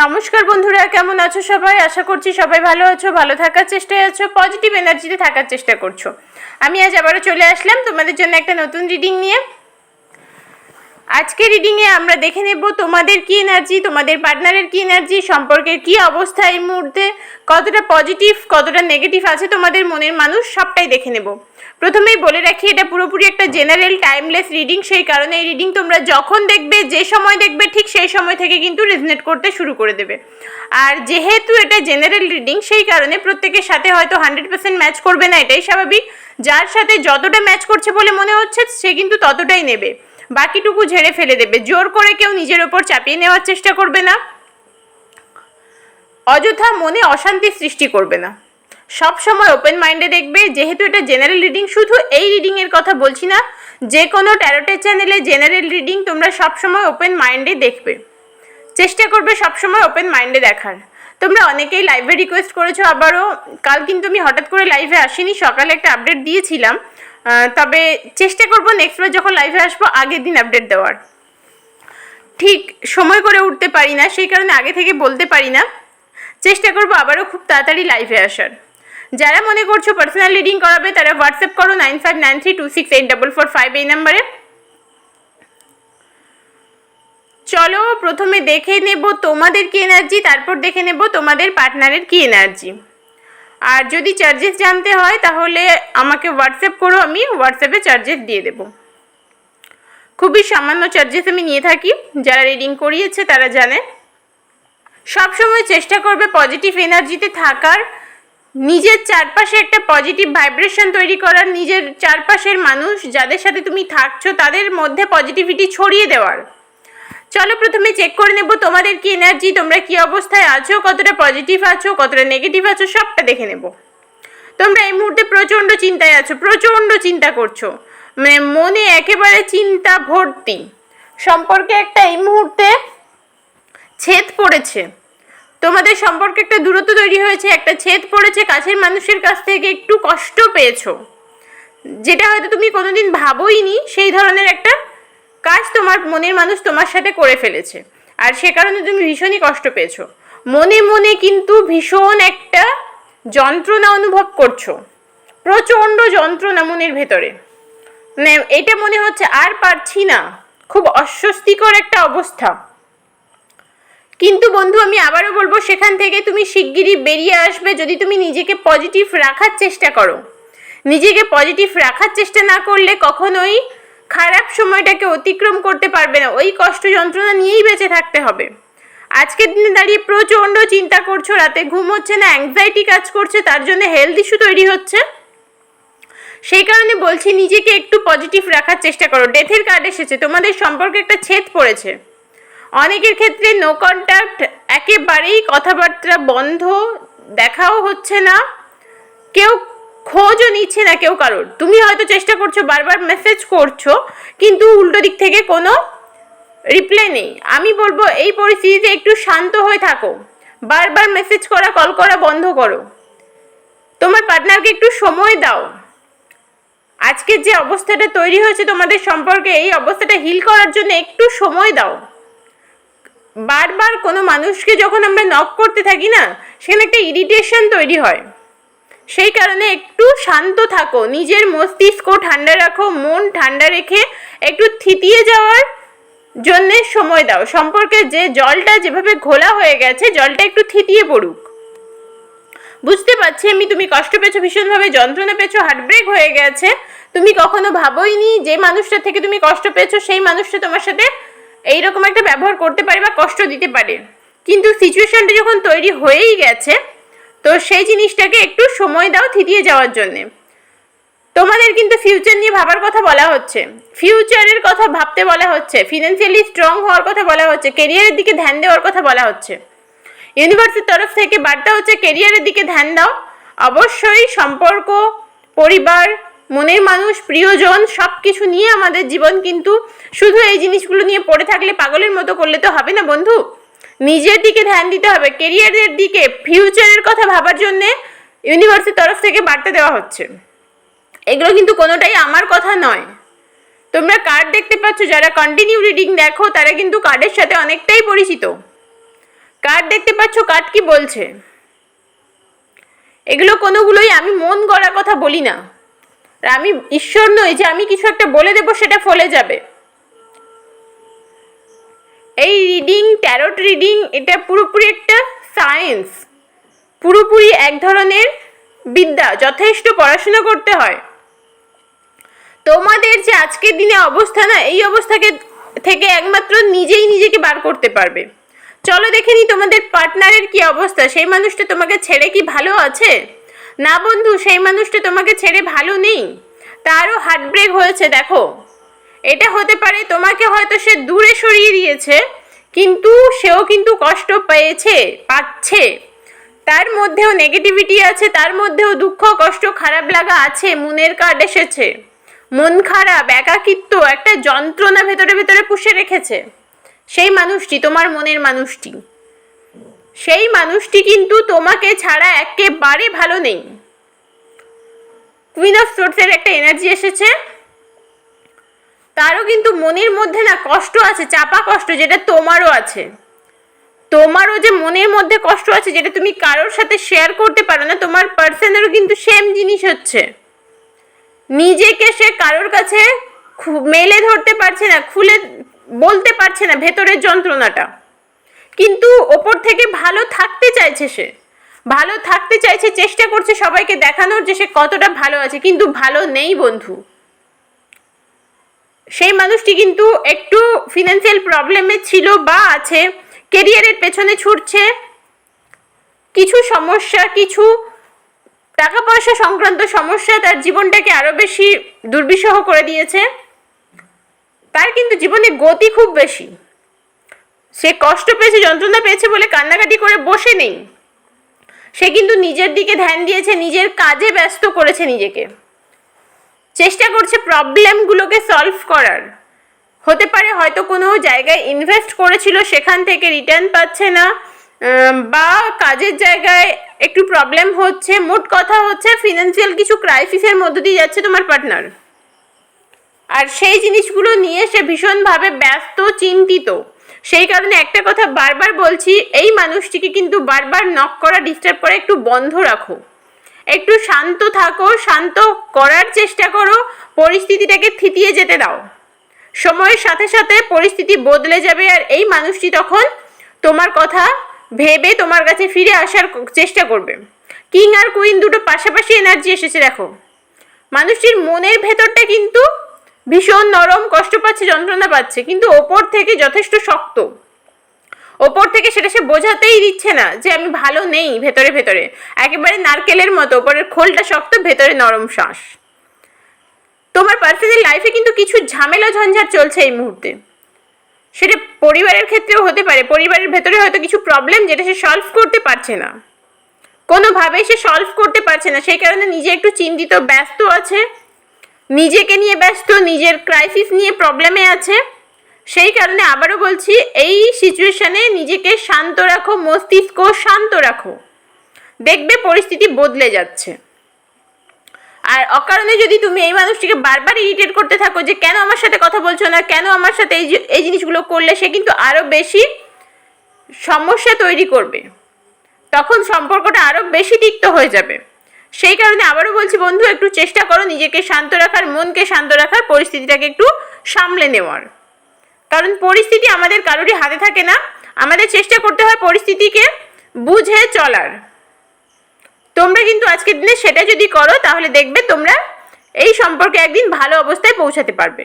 নমস্কার বন্ধুরা, কেমন আছো সবাই? আশা করছি সবাই ভালো আছো, ভালো থাকার চেষ্টায় আছো, পজিটিভ এনার্জিতে থাকার চেষ্টা করছো। আমি আজ আবারও চলে আসলাম তোমাদের জন্য একটা নতুন রিডিং নিয়ে। আজকে রিডিংয়ে আমরা দেখে নেব তোমাদের কি এনার্জি, তোমাদের পার্টনারের কি এনার্জি, সম্পর্কের কি অবস্থা এই মুহূর্তে, কতটা পজিটিভ কতটা নেগেটিভ আছে তোমাদের মনের মানুষ, সবটাই দেখে নেব। প্রথমেই বলে রাখি, এটা পুরোপুরি একটা জেনারেল টাইমলেস রিডিং, সেই কারণে এই রিডিং তোমরা যখন দেখবে, যে সময় দেখবে, ঠিক সেই সময় থেকে কিন্তু রেজনেট করতে শুরু করে দেবে। আর যেহেতু এটা জেনারেল রিডিং, সেই কারণে প্রত্যেকের সাথে হয়তো 100% ম্যাচ করবে না, এটাই স্বাভাবিক। যার সাথে যতটা ম্যাচ করছে বলে মনে হচ্ছে সে কিন্তু ততটাই নেবে, বাকিটুকু ঝেড়ে ফেলে দেবে। জোর করে কেউ নিজের ওপর চাপিয়ে নেওয়ার চেষ্টা করবে না, অযথা মনে অশান্তি সৃষ্টি করবে না, সব সময় ওপেন মাইন্ডে দেখবে। যেহেতু এটা জেনারেল রিডিং, শুধু এই রিডিংয়ের কথা বলছি না, যে কোনো ট্যারোটের চ্যানেলে জেনারেল রিডিং তোমরা সবসময় ওপেন মাইন্ডে দেখবে, চেষ্টা করবে সবসময় ওপেন মাইন্ডে দেখার। তোমরা অনেকেই লাইভে রিকোয়েস্ট করেছো আবারও। কাল কিন্তু আমি হঠাৎ করে লাইভে আসিনি, সকালে একটা আপডেট দিয়েছিলাম, তবে চেষ্টা করবো নেক্সট বার যখন লাইভে আসবো আগের দিন আপডেট দেওয়ার। ঠিক সময় করে উঠতে পারি না, সেই কারণে আগে থেকে বলতে পারি না। চেষ্টা করবো আবারও খুব তাড়াতাড়ি লাইভে আসার। যারা মনে করছো পার্সোনাল রিডিং করাবে তারা হোয়াটসঅ্যাপ করো 9593268445 এই নাম্বারে। চলো প্রথমে দেখে নেব তোমাদের কি এনার্জি, তারপর দেখে নেব তোমাদের পার্টনারের কি এনার্জি। আর যদি চার্জেস জানতে হয় তাহলে আমাকে হোয়াটসঅ্যাপ করো, আমি হোয়াটসঅ্যাপে চার্জেস দিয়ে দেব। খুবই সামান্য চার্জেস আমি নিয়ে থাকি, যারা রিডিং করিয়েছে তারা জানে। সবসময় চেষ্টা করবে পজিটিভ এনার্জিতে থাকার, নিজের চারপাশে একটা পজিটিভ ভাইব্রেশন তৈরি করার, নিজের চারপাশের মানুষ যাদের সাথে তুমি থাকছো তাদের মধ্যে পজিটিভিটি ছড়িয়ে দেওয়ার। চলো প্রথমে চেক করে নেব তোমাদের কি এনার্জি, তোমরা কি অবস্থায় আছো, কতটা পজিটিভ আছো, কতটা নেগেটিভ আছো, সবটা দেখে নেব। তোমরা এই মুহূর্তে প্রচণ্ড চিন্তায় আছো, প্রচণ্ড চিন্তা করছো, মানে মনে একেবারে চিন্তা ভর্তি। সম্পর্কে একটা এই মুহূর্তে ছেদ পড়েছে, তোমাদের সম্পর্কে একটা দূরত্ব তৈরি হয়েছে, একটা ছেদ পড়েছে, কাছের মানুষের কাছ থেকে একটু কষ্ট পেয়েছো, যেটা হয়তো তুমি কোনোদিন ভাবোইনি। সেই ধরনের একটা কাজ তোমার মনের মানুষ তোমার সাথে করে ফেলেছে, আর সে কারণে তুমি ভীষণই কষ্ট পেয়েছো। মনে মনে কিন্তু ভীষণ একটা যন্ত্রণা অনুভব করছো, প্রচণ্ড যন্ত্রণা মনের ভেতরে, মানে এটা মনে হচ্ছে আর পারছি না, খুব অস্বস্তিকর একটা অবস্থা। কিন্তু বন্ধু আমি আবারও বলবো, সেখান থেকে তুমি শিগগিরই বেরিয়ে আসবে যদি তুমি নিজেকে পজিটিভ রাখার চেষ্টা করো। নিজেকে পজিটিভ রাখার চেষ্টা না করলে কখনোই খারাপ সময়টাকে অতিক্রম করতে পারবে না, ওই কষ্ট যন্ত্রণা নিয়েই বেঁচে থাকতে হবে। আজকের দিনে দাঁড়িয়ে প্রচণ্ড চিন্তা করছো, রাতে ঘুম হচ্ছে না, অ্যাংজাইটি কাজ করছে, তার জন্য হেলথ ইস্যু তৈরি হচ্ছে। সেই কারণে বলছি নিজেকে একটু পজিটিভ রাখার চেষ্টা করো। ডেথের কার্ড এসেছে, তোমাদের সম্পর্কে একটা ছেদ পড়েছে। অনেকের ক্ষেত্রে নো কন্ট্যাক্ট, একেবারেই কথাবার্তা বন্ধ, দেখাও হচ্ছে না, কেউ খোঁজও নিচ্ছে না কেউ কারোর। তুমি হয়তো চেষ্টা করছো, বারবার মেসেজ করছো, কিন্তু উল্টো দিক থেকে কোনো রিপ্লাই নেই। আমি বলবো এই পরিস্থিতিতে একটু শান্ত হয়ে থাকো, বারবার মেসেজ করা কল করা বন্ধ করো, তোমার পার্টনারকে একটু সময় দাও। আজকের যে অবস্থাটা তৈরি হয়েছে তোমাদের সম্পর্কে, এই অবস্থাটা হিল করার জন্য একটু সময় দাও। বারবার কোনো মানুষকে যখন আমরা নক করতে থাকি না, সেখানে একটা ইরিটেশন তৈরি হয়। সেই কারণে একটু শান্ত থাকো, নিজের মস্তিষ্ক ঠান্ডা রাখো, মন ঠান্ডা রেখে একটু থিতিয়ে যাওয়ার জন্যে সময় দাও। সম্পর্কে যে জলটা যেভাবে ঘোলা হয়ে গেছে, জলটা একটু থিতিয়ে পড়ুক। বুঝতে পারছি আমি, তুমি কষ্ট পেয়েছো, ভীষণভাবে যন্ত্রণা পেয়েছো, হার্টব্রেক হয়ে গেছে। তুমি কখনো ভাবোইনি যে মানুষটা থেকে তুমি কষ্ট পেয়েছো সেই মানুষটা তোমার সাথে এইরকম একটা ব্যবহার করতে পারে বা কষ্ট দিতে পারে। কিন্তু সিচুয়েশনটা যখন তৈরি হয়েই গেছে, তো সেই জিনিসটাকে একটু সময় দাও থিতিয়ে যাওয়ার জন্যে। তোমাদের কিন্তু ফিউচার নিয়ে ভাবার কথা বলা হচ্ছে, ফিউচারের কথা ভাবতে বলা হচ্ছে, ফিনান্সিয়ালি স্ট্রং হওয়ার কথা বলা হচ্ছে, কেরিয়ারের দিকে ধ্যান দেওয়ার কথা বলা হচ্ছে। ইউনিভার্সের তরফ থেকে বার্তা হচ্ছে কেরিয়ারের দিকে ধ্যান দাও। অবশ্যই সম্পর্ক, পরিবার, মনের মানুষ, প্রিয়জন সব কিছু নিয়ে আমাদের জীবন, কিন্তু শুধু এই জিনিসগুলো নিয়ে পড়ে থাকলে, পাগলের মতো করলে তো হবে না বন্ধু। নিজের দিকে ধ্যান দিতে হবে, কেরিয়ারের দিকে, ফিউচারের কথা ভাবার জন্যে ইউনিভার্সের তরফ থেকে বার্তা দেওয়া হচ্ছে। এগুলো কিন্তু কোনোটাই আমার কথা নয়। তোমরা কার্ড দেখতে পাচ্ছ, যারা কন্টিনিউ রিডিং দেখো তারা কিন্তু কার্ডের সাথে অনেকটাই পরিচিত। কার্ড দেখতে পাচ্ছ, কার্ড কি বলছে? এগুলো কোনোগুলোই আমি মন গড়া কথা বলি না, আর আমি ঈশ্বর নই যে আমি কিছু একটা বলে দেবো সেটা ফলে যাবে। এই রিডিং, ট্যারোট রিডিং, এটা পুরোপুরি একটা সায়েন্স, পুরোপুরি এক ধরনের বিদ্যা, যথেষ্ট পড়াশোনা করতে হয়। তোমাদের যে আজকের দিনে অবস্থা না, এই অবস্থাকে থেকে একমাত্র নিজেই নিজেকে বার করতে পারবে। চলো দেখে নি তোমাদের পার্টনারের কি অবস্থা। সেই মানুষটা তোমাকে ছেড়ে কি ভালো আছে? না বন্ধু, সেই মানুষটা তোমাকে ছেড়ে ভালো নেই, তারও হার্ট ব্রেক হয়েছে। দেখো, এটা হতে পারে তোমাকে হয়তো সে দূরে সরিয়ে দিয়েছে, কিন্তু সেও কিন্তু কষ্ট পাচ্ছে। তার মধ্যেও নেগেটিভিটি আছে, তার মধ্যেও দুঃখ, কষ্ট, খারাপ লাগা আছে। মনের কার্ড এসেছে, মন খারাপ, একাকিত্ব, একটা যন্ত্রণা ভেতরে ভেতরে পুষে রেখেছে। সেই মানুষটি, তোমার মনের মানুষটি, সেই মানুষটি কিন্তু তোমাকে ছাড়া একেবারে ভালো নেই। কুইন অফ সোর্সের একটা এনার্জি এসেছে, তারও কিন্তু মনের মধ্যে না কষ্ট আছে, চাপা কষ্ট, যেটা তোমারও আছে। তোমারও যে মনের মধ্যে কষ্ট আছে, যেটা তুমি কারোর সাথে শেয়ার করতে পারো না, তোমার পার্সনেরও কিন্তু সেম জিনিস হচ্ছে। নিজেকে সে কারোর কাছে মেলে ধরতে পারছে না, খুলে বলতে পারছে না ভেতরের যন্ত্রণাটা, কিন্তু ওপর থেকে ভালো থাকতে চাইছে। সে ভালো থাকতে চাইছে, চেষ্টা করছে সবাইকে দেখানোর যে সে কতটা ভালো আছে, কিন্তু ভালো নেই বন্ধু। সেই মানুষটি কিন্তু একটু ফিনান্সিয়াল প্রবলেমে ছিল বা আছে, কেরিয়ারের পেছনে ছুটছে, কিছু সমস্যা, কিছু টাকা পয়সা সংক্রান্ত সমস্যা তার জীবনটাকে আরো বেশি দুর্বিষহ করে দিয়েছে। তার কিন্তু জীবনে গতি খুব বেশি। সে কষ্ট পেয়েছে, যন্ত্রণা পেয়েছে বলে কান্নাকাটি করে বসে নেই, সে কিন্তু নিজের দিকে ধ্যান দিয়েছে, নিজের কাজে ব্যস্ত করেছে নিজেকে, চেষ্টা করছে প্রবলেমগুলোকে সলভ করার। হতে পারে হয়তো কোনো জায়গায় ইনভেস্ট করেছিল, সেখান থেকে রিটার্ন পাচ্ছে না, বা কাজের জায়গায় একটু প্রবলেম হচ্ছে। মোট কথা হচ্ছে ফিনান্সিয়াল কিছু ক্রাইসিসের মধ্য দিয়ে যাচ্ছে তোমার পার্টনার, আর সেই জিনিসগুলো নিয়ে সে ভীষণভাবে ব্যস্ত, চিন্তিত। সেই কারণে একটা কথা বারবার বলছি, এই মানুষটিকে কিন্তু বারবার নক করা, ডিস্টার্ব করা একটু বন্ধ রাখো, একটু শান্ত থাকো, শান্ত করার চেষ্টা করো, পরিস্থিতিটাকে থিতিয়ে যেতে দাও। সময়ের সাথে সাথে পরিস্থিতি বদলে যাবে, আর এই মানুষটি তখন তোমার কথা ভেবে তোমার কাছে ফিরে আসার চেষ্টা করবে। কিং আর কুইন দুটো পাশাপাশি এনার্জি এসেছে। দেখো, মানুষটির মনের ভেতরটা কিন্তু ভীষণ নরম, কষ্ট পাচ্ছে, যন্ত্রণা পাচ্ছে, কিন্তু ওপর থেকে যথেষ্ট শক্ত। ওপর থেকে সেটা সে বোঝাতেই দিচ্ছে না যে আমি ভালো নেই, ভেতরে ভেতরে একেবারে নারকেলের মতো, ওপরের খোলটা শক্ত, ভেতরে নরম শ্বাস। তোমার পার্সোনাল লাইফে কিন্তু কিছু ঝামেলা ঝঞ্ঝাট চলছে এই মুহূর্তে, সেটা পরিবারের ক্ষেত্রেও হতে পারে। পরিবারের ভেতরে হয়তো কিছু প্রবলেম, যেটা সে সলভ করতে পারছে না, কোনোভাবেই সে সলভ করতে পারছে না। সেই কারণে নিজে একটু চিন্তিত, ব্যস্ত আছে, নিজেকে নিয়ে ব্যস্ত, নিজের ক্রাইসিস নিয়ে প্রবলেমে আছে। সেই কারণে আবারও বলছি, এই সিচুয়েশনে নিজেকে শান্ত রাখো, মস্তিষ্ক শান্ত রাখো, দেখবে পরিস্থিতি বদলে যাচ্ছে। আর অকারণে যদি তুমি এই মানুষটিকে বারবার ইরিটেট করতে থাকো যে কেন আমার সাথে কথা বলছো না, কেন আমার সাথে এই জিনিসগুলো করলে, সে কিন্তু আরো বেশি সমস্যা তৈরি করবে, তখন সম্পর্কটা আরো বেশি তিক্ত হয়ে যাবে। সেই কারণে আবারও বলছি বন্ধু, একটু চেষ্টা করো নিজেকে শান্ত রাখার, মনকে শান্ত রাখার, পরিস্থিতিটাকে একটু সামলে নেওয়ার। কারণ পরিস্থিতি আমাদের কারোরই হাতে থাকে না, আমাদের চেষ্টা করতে হয় পরিস্থিতিকে বুঝে চলার। তোমরা কিন্তু আজকের দিনে সেটা যদি করো, তাহলে দেখবে তোমরা এই সম্পর্কে একদিন ভালো অবস্থায় পৌঁছাতে পারবে।